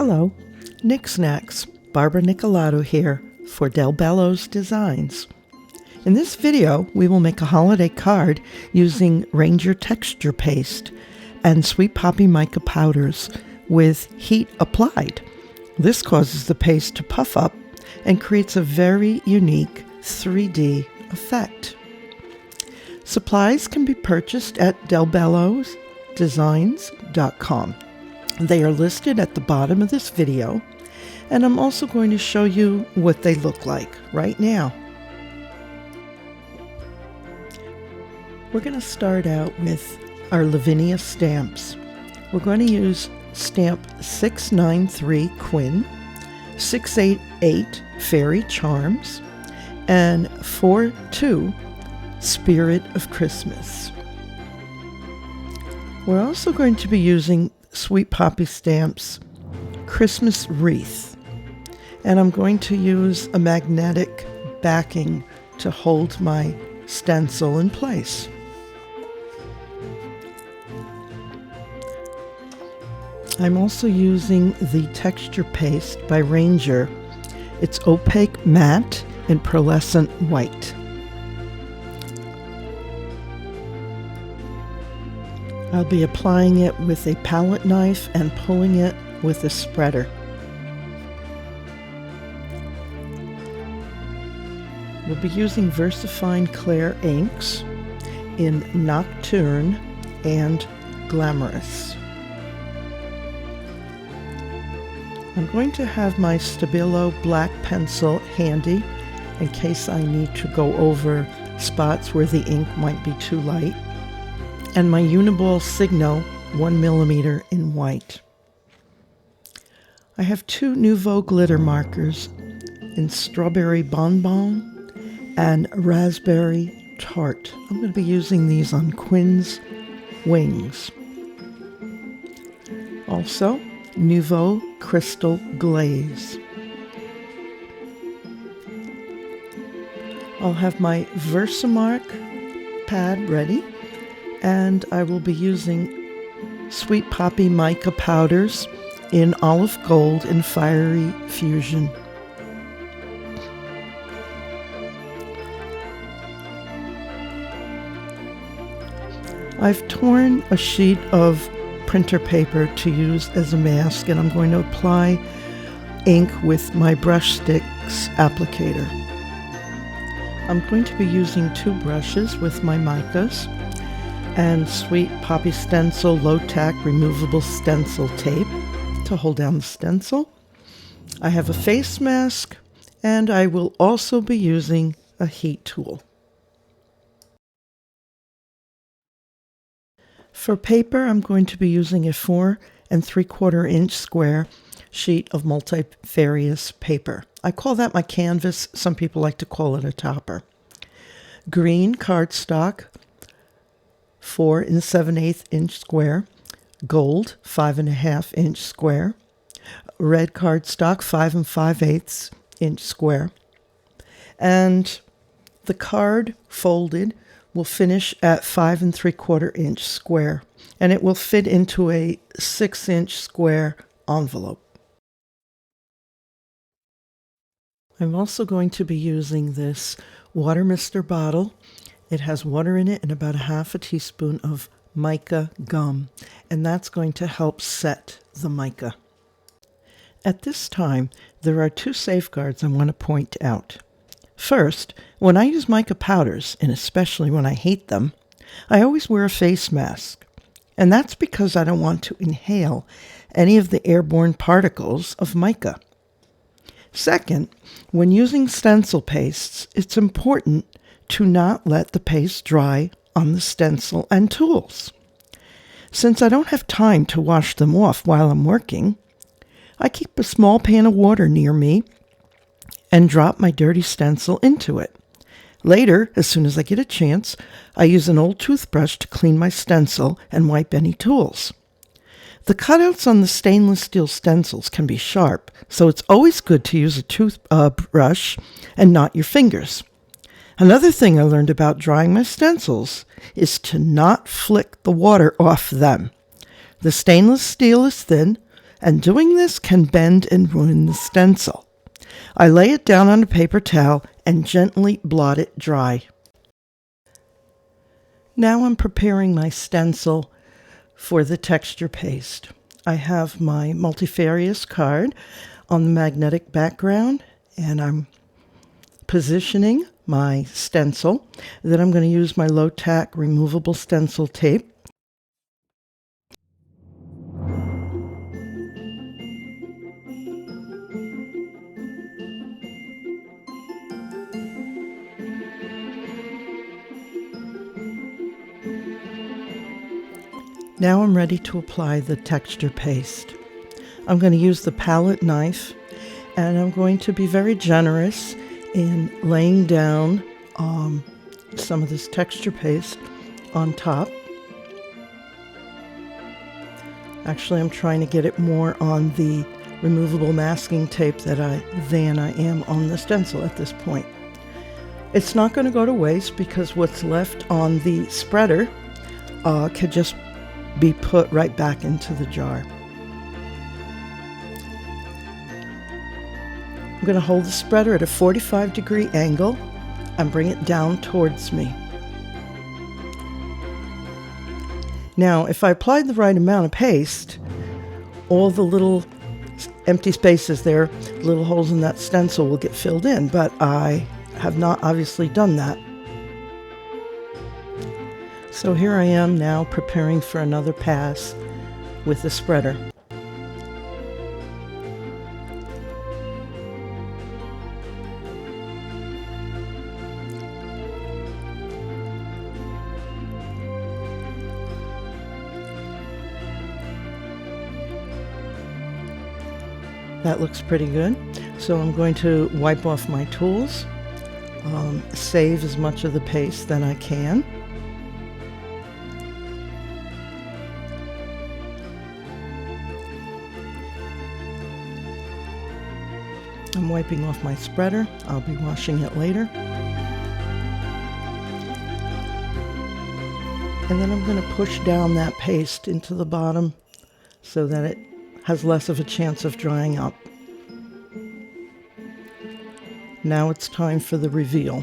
Hello, Knickknacks, Barbara Nicolato here for Del Bello's Designs. In this video, we will make a holiday card using Ranger texture paste and Sweet Poppy mica powders with heat applied. This causes the paste to puff up and creates a very unique 3D effect. Supplies can be purchased at delbellosdesigns.com. They are listed at the bottom of this video, and I'm also going to show you what they look like right now. We're going to start out with our Lavinia Stamps. We're going to use stamp 693 Quinn, 688 Fairy Charms, and 42 Spirit of Christmas. We're also going to be using Sweet Poppy Stamps Christmas Wreath, and I'm going to use a magnetic backing to hold my stencil in place. I'm also using the texture paste by Ranger. It's opaque matte and pearlescent white. I'll be applying it with a palette knife and pulling it with a spreader. We'll be using Versafine Clair inks in Nocturne and Glamorous. I'm going to have my Stabilo black pencil handy in case I need to go over spots where the ink might be too light, and my UniBall Signo 1mm in white. I have two Nuvo glitter markers in Strawberry Bonbon and Raspberry Tart. I'm going to be using these on Quinn's wings. Also, Nuvo Crystal Glaze. I'll have my Versamark pad ready, and I will be using Sweet Poppy mica powders in Olive Gold and Fiery Fusion. I've torn a sheet of printer paper to use as a mask, and I'm going to apply ink with my brush sticks applicator. I'm going to be using two brushes with my micas and Sweet Poppy Stencil low-tack removable stencil tape to hold down the stencil. I have a face mask, and I will also be using a heat tool. For paper, I'm going to be using a 4 3/4 inch square sheet of multifarious paper. I call that my canvas. Some people like to call it a topper. Green cardstock, 4 7/8 inch square. Gold, 5.5 inch square. Red cardstock, 5 5/8 inch square. And the card folded will finish at 5 3/4 inch square, and it will fit into a 6 inch square envelope. I'm also going to be using this water mister bottle. It has water in it and about 1/2 teaspoon of mica gum, and that's going to help set the mica. At this time, there are two safeguards I want to point out. First, when I use mica powders, and especially when I hate them, I always wear a face mask. And that's because I don't want to inhale any of the airborne particles of mica. Second, when using stencil pastes, it's important to not let the paste dry on the stencil and tools. Since I don't have time to wash them off while I'm working, I keep a small pan of water near me and drop my dirty stencil into it. Later, as soon as I get a chance, I use an old toothbrush to clean my stencil and wipe any tools. The cutouts on the stainless steel stencils can be sharp, so it's always good to use a toothbrush and not your fingers. Another thing I learned about drying my stencils is to not flick the water off them. The stainless steel is thin, and doing this can bend and ruin the stencil. I lay it down on a paper towel and gently blot it dry. Now I'm preparing my stencil for the texture paste. I have my multifarious card on the magnetic background, and I'm positioning my stencil. Then I'm going to use my low-tack removable stencil tape. Now I'm ready to apply the texture paste. I'm going to use the palette knife, and I'm going to be very generous in laying down some of this texture paste on top. Actually, I'm trying to get it more on the removable masking tape than I am on the stencil at this point. It's not going to go to waste because what's left on the spreader could just be put right back into the jar. I'm going to hold the spreader at a 45-degree angle and bring it down towards me. Now, if I applied the right amount of paste, all the little empty spaces there, little holes in that stencil will get filled in, but I have not obviously done that. So here I am now preparing for another pass with the spreader. That looks pretty good. So I'm going to wipe off my tools, save as much of the paste that I can. I'm wiping off my spreader. I'll be washing it later. And then I'm going to push down that paste into the bottom so that it has less of a chance of drying up. Now it's time for the reveal.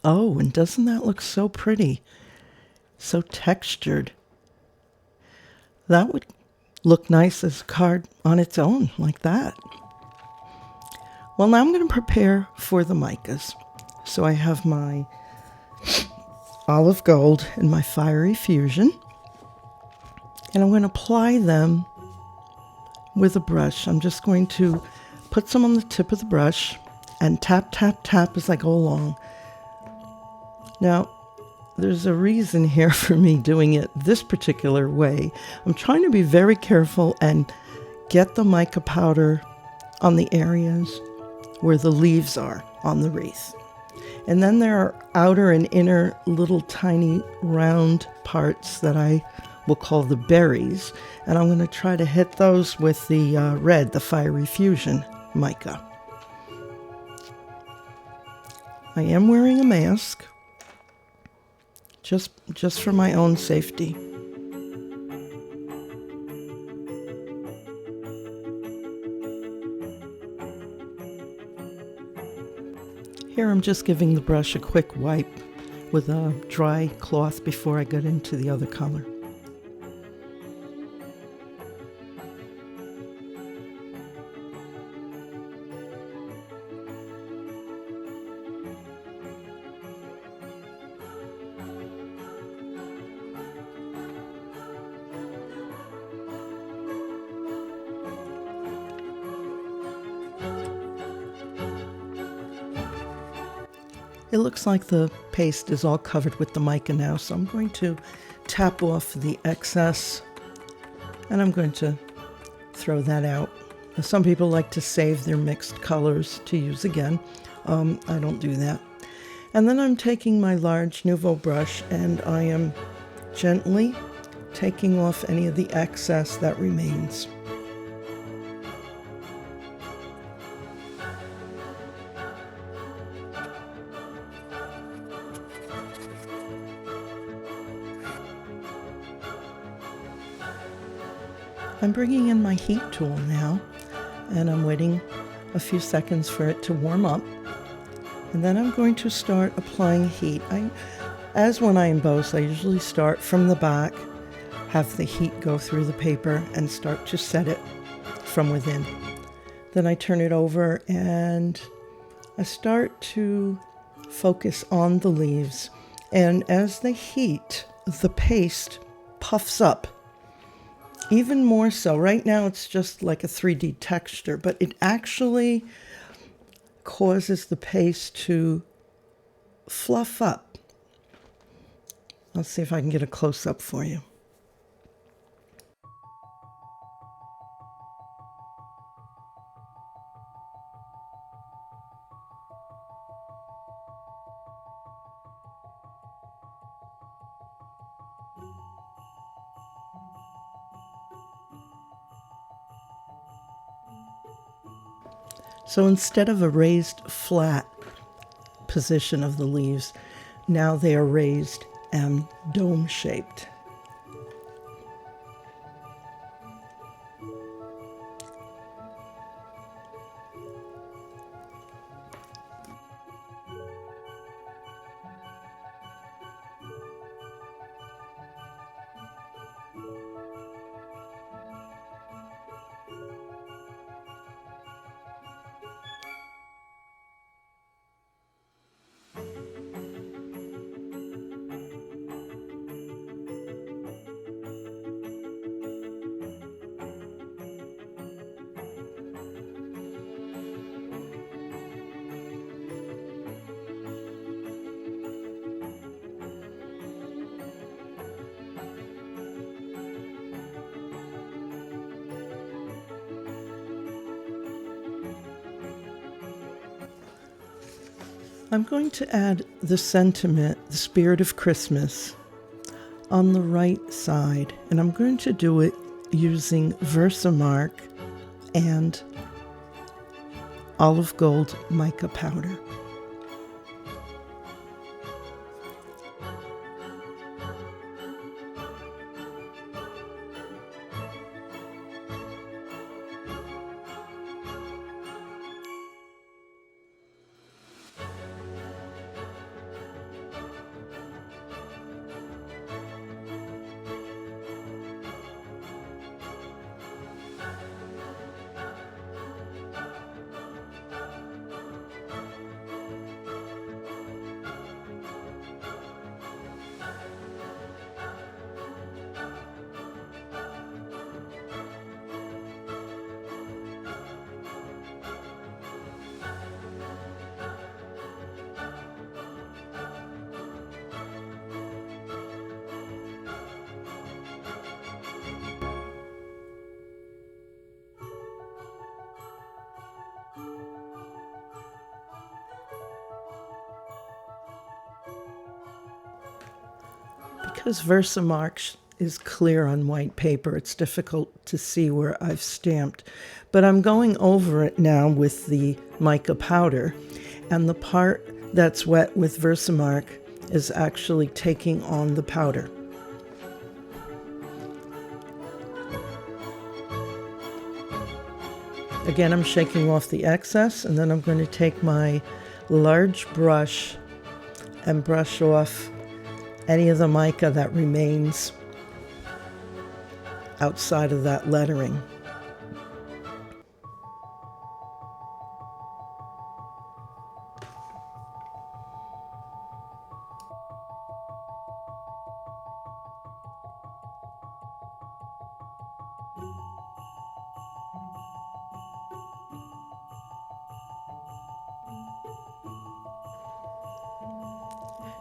Oh, and doesn't that look so pretty? So textured. That would look nice as a card on its own, like that. Well, now I'm going to prepare for the micas. So I have my olive gold and my fiery fusion. And I'm going to apply them with a brush. I'm just going to put some on the tip of the brush and tap, tap, tap as I go along. Now, there's a reason here for me doing it this particular way. I'm trying to be very careful and get the mica powder on the areas where the leaves are on the wreath. And then there are outer and inner little tiny round parts that I will call the berries. And I'm going to try to hit those with the red, the fiery fusion mica. I am wearing a mask. Just for my own safety. Here I'm just giving the brush a quick wipe with a dry cloth before I get into the other color. It looks like the paste is all covered with the mica now, so I'm going to tap off the excess and I'm going to throw that out. Some people like to save their mixed colors to use again. I don't do that. And then I'm taking my large Nuvo brush and I am gently taking off any of the excess that remains. I'm bringing in my heat tool now, and I'm waiting a few seconds for it to warm up. And then I'm going to start applying heat. As when I emboss, I usually start from the back, have the heat go through the paper, and start to set it from within. Then I turn it over and I start to focus on the leaves. And as they heat, the paste puffs up. Even more so. Right now it's just like a 3D texture, but it actually causes the paste to fluff up. Let's see if I can get a close-up for you. So instead of a raised flat position of the leaves, now they are raised and dome-shaped. I'm going to add the sentiment, the spirit of Christmas, on the right side, and I'm going to do it using Versamark and olive gold mica powder. Because Versamark is clear on white paper, it's difficult to see where I've stamped. But I'm going over it now with the mica powder, and the part that's wet with Versamark is actually taking on the powder. Again, I'm shaking off the excess, and then I'm going to take my large brush and brush off any of the mica that remains outside of that lettering.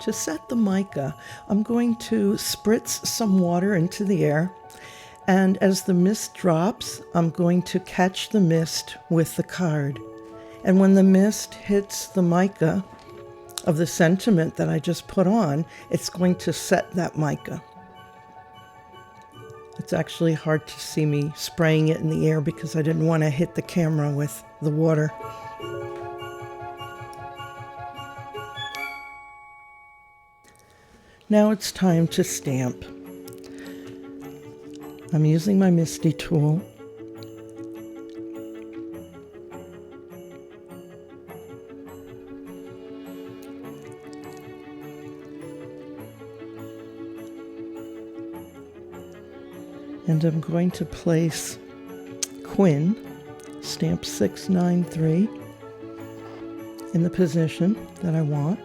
To set the mica, I'm going to spritz some water into the air, and as the mist drops, I'm going to catch the mist with the card. And when the mist hits the mica of the sentiment that I just put on, it's going to set that mica. It's actually hard to see me spraying it in the air because I didn't want to hit the camera with the water. Now it's time to stamp. I'm using my Misty tool. And I'm going to place Quinn, stamp 693, in the position that I want.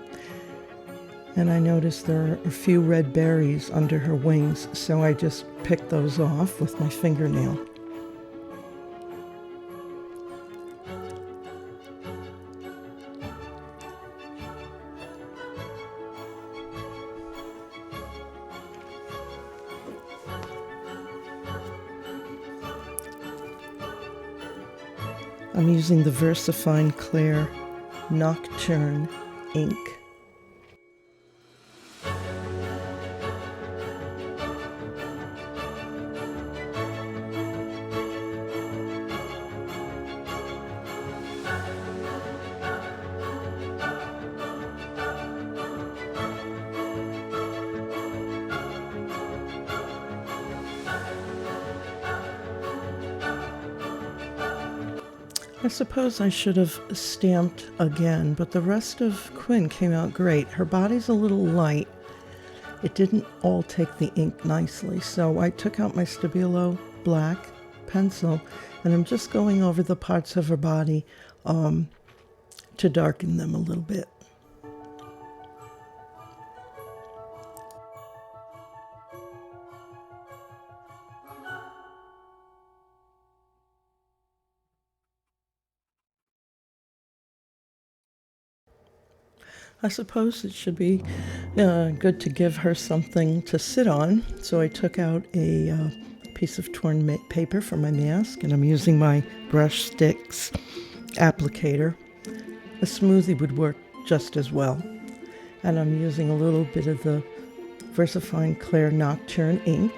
And I noticed there are a few red berries under her wings, so I just picked those off with my fingernail. I'm using the Versafine Clair Nocturne ink. I suppose I should have stamped again, but the rest of Quinn came out great. Her body's a little light. It didn't all take the ink nicely, so I took out my Stabilo black pencil, and I'm just going over the parts of her body to darken them a little bit. I suppose it should be good to give her something to sit on. So I took out a piece of torn paper for my mask, and I'm using my brush sticks applicator. A smoothie would work just as well. And I'm using a little bit of the Versafine Clair Nocturne ink.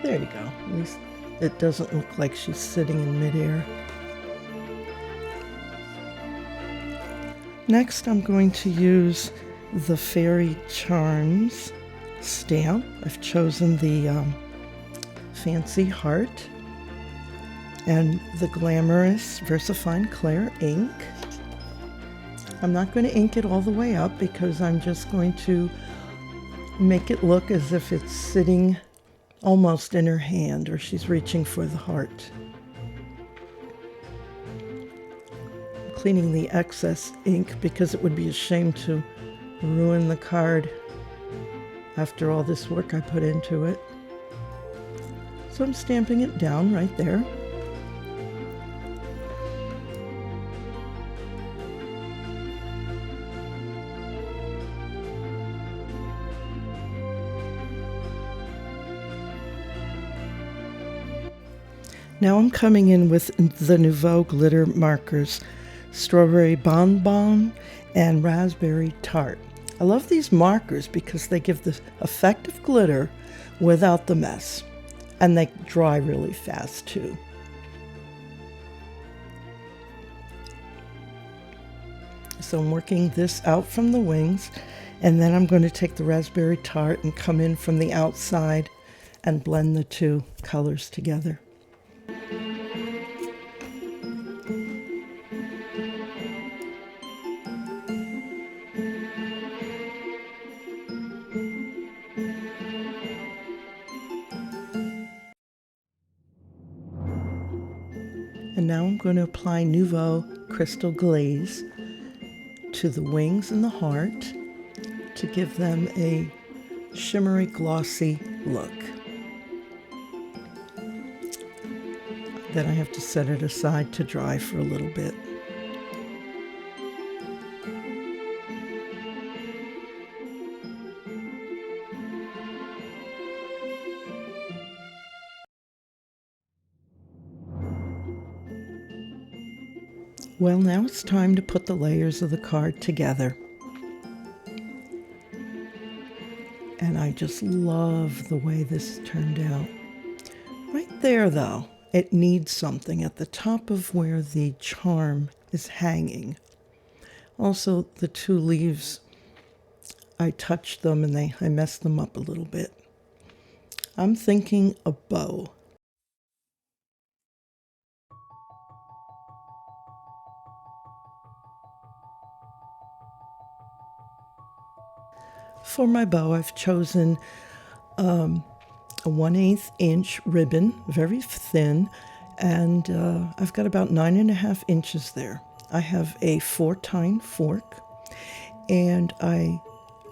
There you go. At least it doesn't look like she's sitting in midair. Next, I'm going to use the Fairy Charms stamp. I've chosen the Fancy Heart and the Glamorous Versafine Clair ink. I'm not going to ink it all the way up because I'm just going to make it look as if it's sitting almost in her hand, or she's reaching for the heart. I'm cleaning the excess ink because it would be a shame to ruin the card after all this work I put into it. So I'm stamping it down right there. Now I'm coming in with the Nuvo glitter markers, Strawberry Bonbon and Raspberry Tart. I love these markers because they give the effect of glitter without the mess, and they dry really fast too. So I'm working this out from the wings, and then I'm going to take the Raspberry Tart and come in from the outside and blend the two colors together. And now I'm going to apply Nuvo Crystal Glaze to the wings and the heart to give them a shimmery, glossy look. Then I have to set it aside to dry for a little bit. Well, now it's time to put the layers of the card together. And I just love the way this turned out. Right there, though, it needs something at the top of where the charm is hanging. Also, the two leaves, I touched them and I messed them up a little bit. I'm thinking a bow. For my bow, I've chosen a 1/8 inch ribbon, very thin, and I've got about 9.5 inches there. I have a 4-tine fork, and I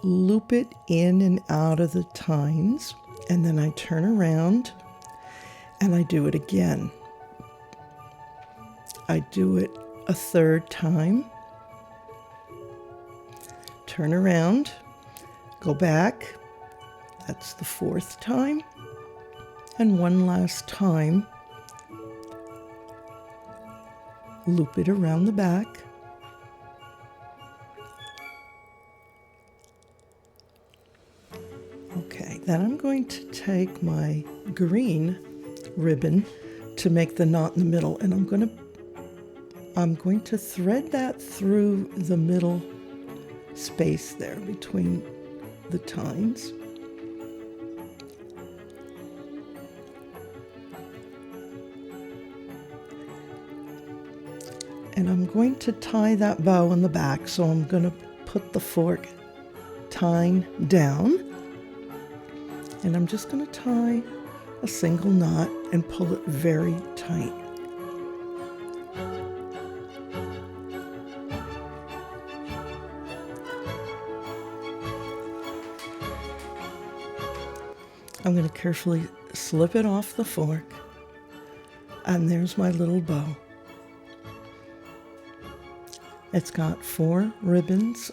loop it in and out of the tines, and then I turn around and I do it again. I do it a 3rd time, turn around, go back, that's the 4th time, and one last time, loop it around the back. Okay, then I'm going to take my green ribbon to make the knot in the middle, and I'm going to thread that through the middle space there between the tines. And I'm going to tie that bow in the back, so I'm going to put the fork tine down, and I'm just going to tie a single knot and pull it very tight. I'm going to carefully slip it off the fork, and there's my little bow. It's got 4 ribbons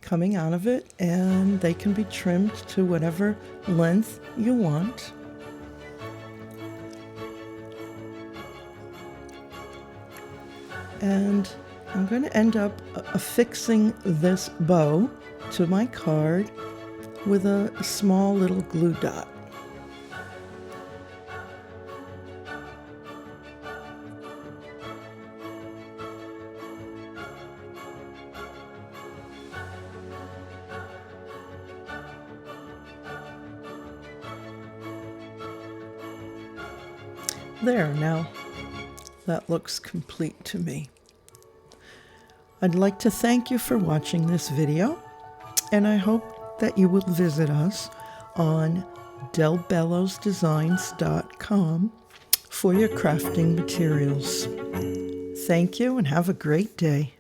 coming out of it, and they can be trimmed to whatever length you want. And I'm going to end up affixing this bow to my card with a small little glue dot. There, now that looks complete to me. I'd like to thank you for watching this video, and I hope that you will visit us on delbellosdesigns.com for your crafting materials. Thank you and have a great day.